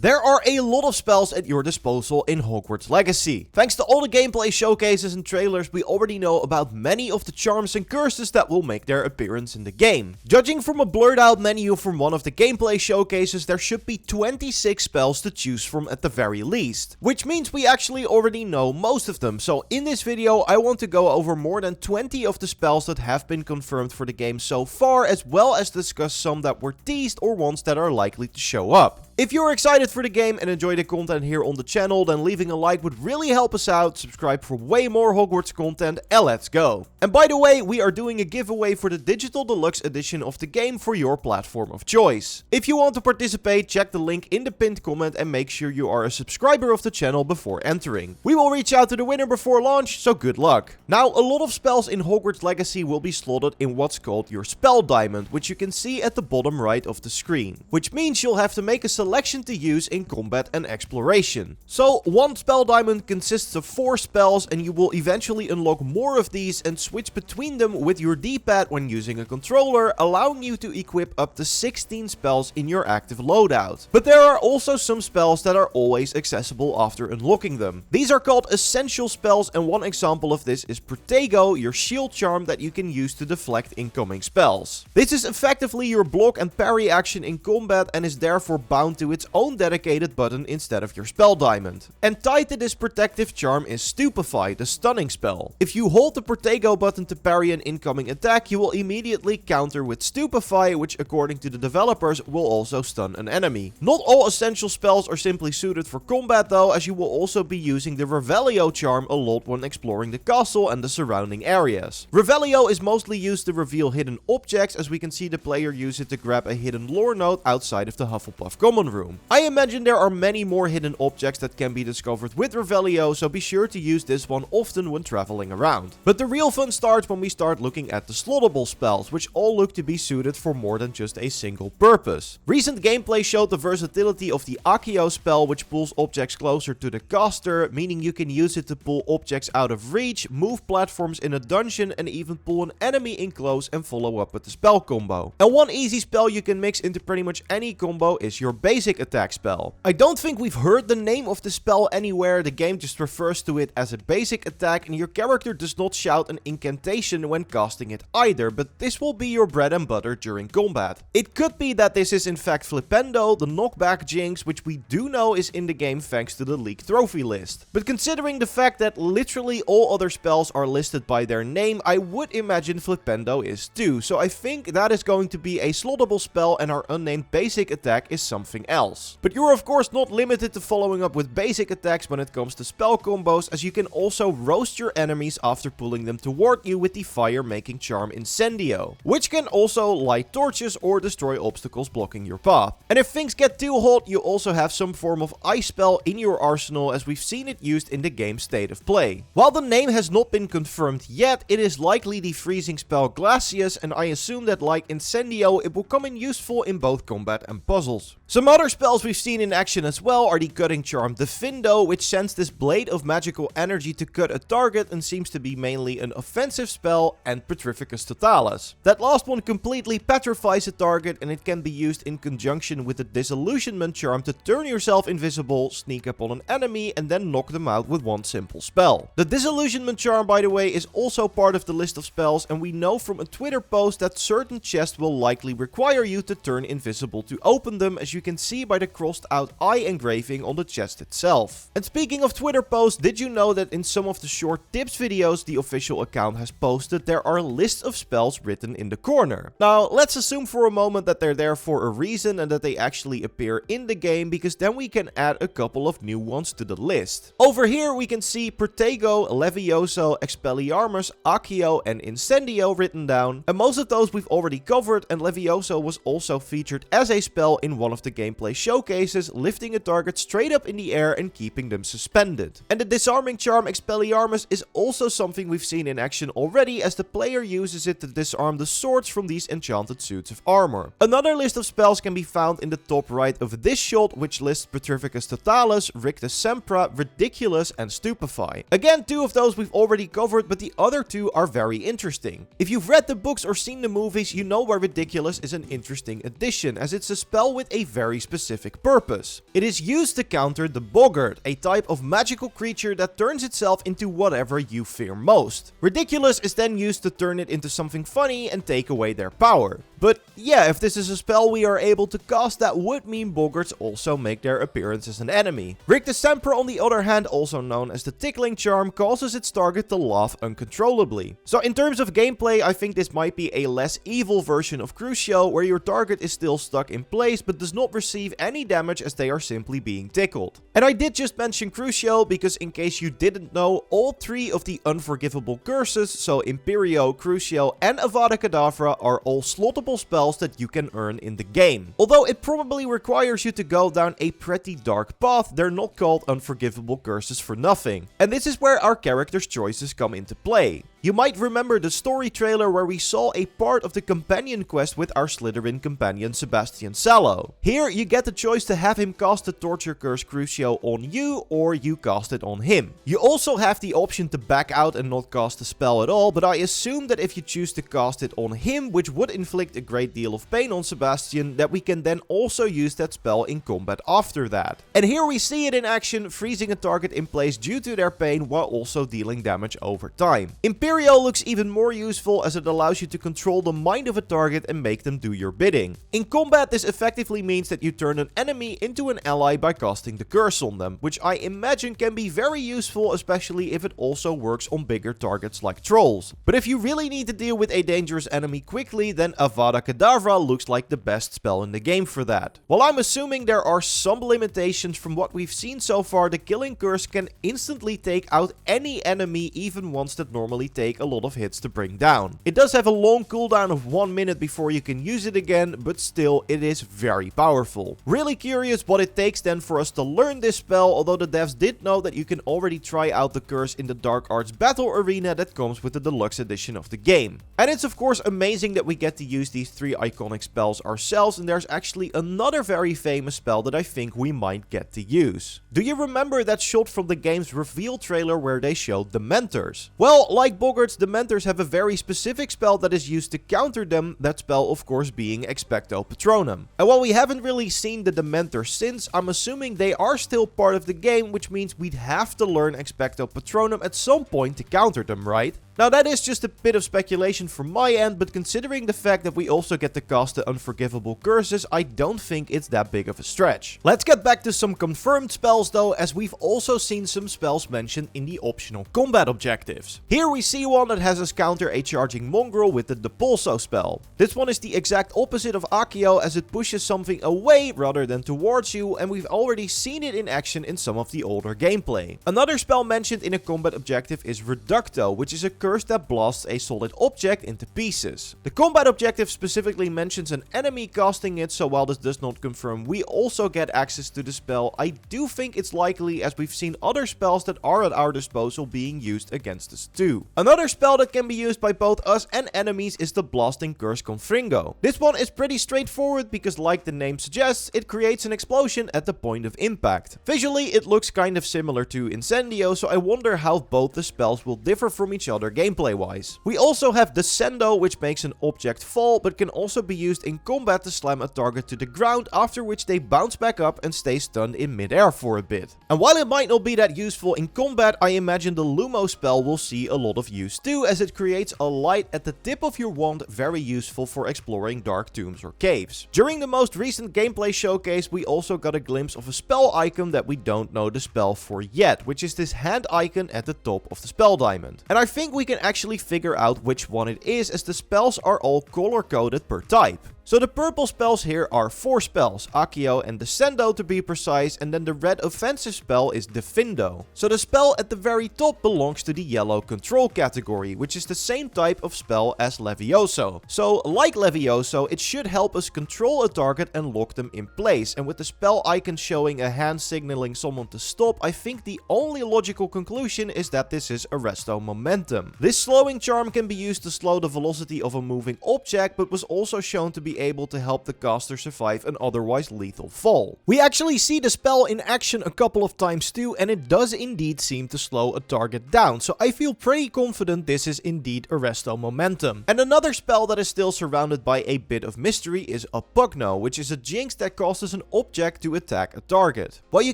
There are a lot of spells at your disposal in Hogwarts Legacy. Thanks to all the gameplay showcases and trailers, we already know about many of the charms and curses that will make their appearance in the game. Judging from a blurred out menu from one of the gameplay showcases, there should be 26 spells to choose from at the very least. Which means we actually already know most of them, so in this video I want to go over more than 20 of the spells that have been confirmed for the game so far, as well as discuss some that were teased or ones that are likely to show up. If you're excited for the game and enjoy the content here on the channel, then leaving a like would really help us out. Subscribe for way more Hogwarts content, and let's go. And by the way, we are doing a giveaway for the digital deluxe edition of the game for your platform of choice. If you want to participate, check the link in the pinned comment and make sure you are a subscriber of the channel before entering. We will reach out to the winner before launch, so good luck. Now, a lot of spells in Hogwarts Legacy will be slotted in what's called your spell diamond, which you can see at the bottom right of the screen. Which means you'll have to make a selection to use in combat and exploration. So one spell diamond consists of 4 spells, and you will eventually unlock more of these and switch between them with your D-pad when using a controller, allowing you to equip up to 16 spells in your active loadout. But there are also some spells that are always accessible after unlocking them. These are called essential spells, and one example of this is Protego, your shield charm that you can use to deflect incoming spells. This is effectively your block and parry action in combat and is therefore bound to its own dedicated button instead of your spell diamond. And tied to this protective charm is Stupefy, the stunning spell. If you hold the Protego button to parry an incoming attack, you will immediately counter with Stupefy, which according to the developers will also stun an enemy. Not all essential spells are simply suited for combat though, as you will also be using the Revelio charm a lot when exploring the castle and the surrounding areas. Revelio is mostly used to reveal hidden objects, as we can see the player use it to grab a hidden lore note outside of the Hufflepuff common room. I imagine there are many more hidden objects that can be discovered with Revelio, so be sure to use this one often when traveling around. But the real fun starts when we start looking at the Slottable spells, which all look to be suited for more than just a single purpose. Recent gameplay showed the versatility of the Accio spell, which pulls objects closer to the caster, meaning you can use it to pull objects out of reach, move platforms in a dungeon, and even pull an enemy in close and follow up with the spell combo. And one easy spell you can mix into pretty much any combo is your basic attack spell. I don't think we've heard the name of the spell anywhere, the game just refers to it as a basic attack, and your character does not shout an incantation when casting it either, but this will be your bread and butter during combat. It could be that this is in fact Flipendo, the knockback jinx, which we do know is in the game thanks to the leaked trophy list. But considering the fact that literally all other spells are listed by their name, I would imagine Flipendo is too, so I think that is going to be a slottable spell and our unnamed basic attack is something else. But you're of course not limited to following up with basic attacks when it comes to spell combos, as you can also roast your enemies after pulling them toward you with the fire-making charm Incendio, which can also light torches or destroy obstacles blocking your path. And if things get too hot, you also have some form of ice spell in your arsenal, as we've seen it used in the game's state of play. While the name has not been confirmed yet, it is likely the freezing spell Glacius, and I assume that like Incendio, it will come in useful in both combat and puzzles. Some other spells we've seen in action as well are the cutting charm Diffindo, which sends this blade of magical energy to cut a target and seems to be mainly an offensive spell, and Petrificus Totallus. That last one completely petrifies a target, and it can be used in conjunction with the disillusionment charm to turn yourself invisible, sneak up on an enemy, and then knock them out with one simple spell. The disillusionment charm, by the way, is also part of the list of spells, and we know from a Twitter post that certain chests will likely require you to turn invisible to open them, as you can see by the crossed out eye engraving on the chest itself. And speaking of Twitter posts, did you know that in some of the short tips videos the official account has posted, there are lists of spells written in the corner? Now, let's assume for a moment that they're there for a reason and that they actually appear in the game, because then we can add a couple of new ones to the list. Over here we can see Protego, Levioso, Expelliarmus, Accio, and Incendio written down, and most of those we've already covered, and Levioso was also featured as a spell in one of the gameplay showcases, lifting a target straight up in the air and keeping them suspended. And the disarming charm Expelliarmus is also something we've seen in action already, as the player uses it to disarm the swords from these enchanted suits of armor. Another list of spells can be found in the top right of this shot, which lists Petrificus Totallus, Rictusempra, Ridiculous, and Stupefy. Again, 2 of those we've already covered, but the other 2 are very interesting. If you've read the books or seen the movies, you know why Ridiculous is an interesting addition, as it's a spell with a very specific purpose. purpose. It is used to counter the Boggart, a type of magical creature that turns itself into whatever you fear most. Ridiculous is then used to turn it into something funny and take away their power. But yeah, if this is a spell we are able to cast, that would mean Boggarts also make their appearance as an enemy. Rictusempra, on the other hand, also known as the Tickling Charm, causes its target to laugh uncontrollably. So in terms of gameplay, I think this might be a less evil version of Crucio, where your target is still stuck in place but does not receive any damage as they are simply being tickled. And I did just mention Crucio because, in case you didn't know, all three of the Unforgivable curses, so Imperio, Crucio and Avada Kedavra, are all slottable spells that you can earn in the game. Although it probably requires you to go down a pretty dark path, they're not called Unforgivable curses for nothing. And this is where our character's choices come into play. You might remember the story trailer where we saw a part of the companion quest with our Slytherin companion Sebastian Sallow. Here you get the choice to have him cast the Torture Curse Crucio on you, or you cast it on him. You also have the option to back out and not cast the spell at all, but I assume that if you choose to cast it on him, which would inflict a great deal of pain on Sebastian, that we can then also use that spell in combat after that. And here we see it in action, freezing a target in place due to their pain while also dealing damage over time. Imperio looks even more useful as it allows you to control the mind of a target and make them do your bidding. In combat, this effectively means that you turn an enemy into an ally by casting the curse on them, which I imagine can be very useful, especially if it also works on bigger targets like trolls. But if you really need to deal with a dangerous enemy quickly, then Avada Kedavra looks like the best spell in the game for that. While I'm assuming there are some limitations, from what we've seen so far, the Killing Curse can instantly take out any enemy, even ones that normally take a lot of hits to bring down. It does have a long cooldown of 1 minute before you can use it again, but still it is very powerful. Really curious what it takes then for us to learn this spell, although the devs did know that you can already try out the curse in the Dark Arts Battle Arena that comes with the deluxe edition of the game. And it's of course amazing that we get to use these 3 iconic spells ourselves, and there's actually another very famous spell that I think we might get to use. Do you remember that shot from the game's reveal trailer where they showed Dementors? Well, like Boggarts, Dementors have a very specific spell that is used to counter them, that spell of course being Expecto Patronum. And while we haven't really seen the Dementors since, I'm assuming they are still part of the game, which means we'd have to learn Expecto Patronum at some point to counter them, right? Now that is just a bit of speculation from my end, but considering the fact that we also get to cast the Unforgivable curses, I don't think it's that big of a stretch. Let's get back to some confirmed spells though, as we've also seen some spells mentioned in the optional combat objectives. Here we see one that has us counter a charging mongrel with the Depulso spell. This one is the exact opposite of Accio, as it pushes something away rather than towards you, and we've already seen it in action in some of the older gameplay. Another spell mentioned in a combat objective is Reducto, which is a curse that blasts a solid object into pieces. The combat objective specifically mentions an enemy casting it, so while this does not confirm we also get access to the spell, I do think it's likely, as we've seen other spells that are at our disposal being used against us too. Another spell that can be used by both us and enemies is the Blasting Curse Confringo. This one is pretty straightforward because, like the name suggests, it creates an explosion at the point of impact. Visually it looks kind of similar to Incendio, so I wonder how both the spells will differ from each other gameplay wise. We also have Descendo, which makes an object fall, but can also be used in combat to slam a target to the ground, after which they bounce back up and stay stunned in midair for a bit. And while it might not be that useful in combat, I imagine the Lumo spell will see a lot of use too, as it creates a light at the tip of your wand, very useful for exploring dark tombs or caves. During the most recent gameplay showcase, we also got a glimpse of a spell icon that we don't know the spell for yet, which is this hand icon at the top of the spell diamond. And I think we can actually figure out which one it is, as the spells are all color coded per type. So the purple spells here are 4 spells, Accio and Descendo to be precise, and then the red offensive spell is Diffindo. So the spell at the very top belongs to the yellow control category, which is the same type of spell as Levioso. So like Levioso, it should help us control a target and lock them in place, and with the spell icon showing a hand signaling someone to stop, I think the only logical conclusion is that this is Arresto Momentum. This slowing charm can be used to slow the velocity of a moving object, but was also shown to be be able to help the caster survive an otherwise lethal fall. We actually see the spell in action a couple of times too, and it does indeed seem to slow a target down, so I feel pretty confident this is indeed Arresto momentum. And another spell that is still surrounded by a bit of mystery is Oppugno, which is a jinx that causes an object to attack a target. While you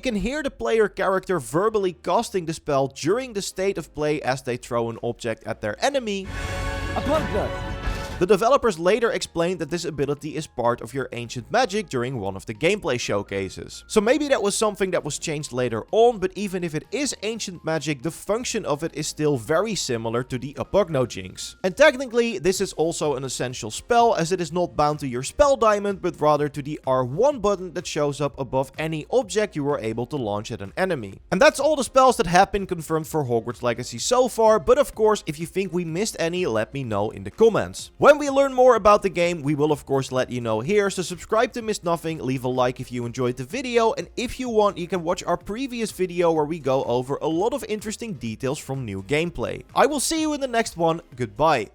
can hear the player character verbally casting the spell during the state of play as they throw an object at their enemy, the developers later explained that this ability is part of your ancient magic during one of the gameplay showcases. So maybe that was something that was changed later on, but even if it is ancient magic, the function of it is still very similar to the Oppugno jinx. And technically, this is also an essential spell, as it is not bound to your spell diamond, but rather to the R1 button that shows up above any object you are able to launch at an enemy. And that's all the spells that have been confirmed for Hogwarts Legacy so far, but of course, if you think we missed any, let me know in the comments. When we learn more about the game, we will of course let you know here, so subscribe to miss nothing, leave a like if you enjoyed the video, and if you want, you can watch our previous video where we go over a lot of interesting details from new gameplay. I will see you in the next one, goodbye.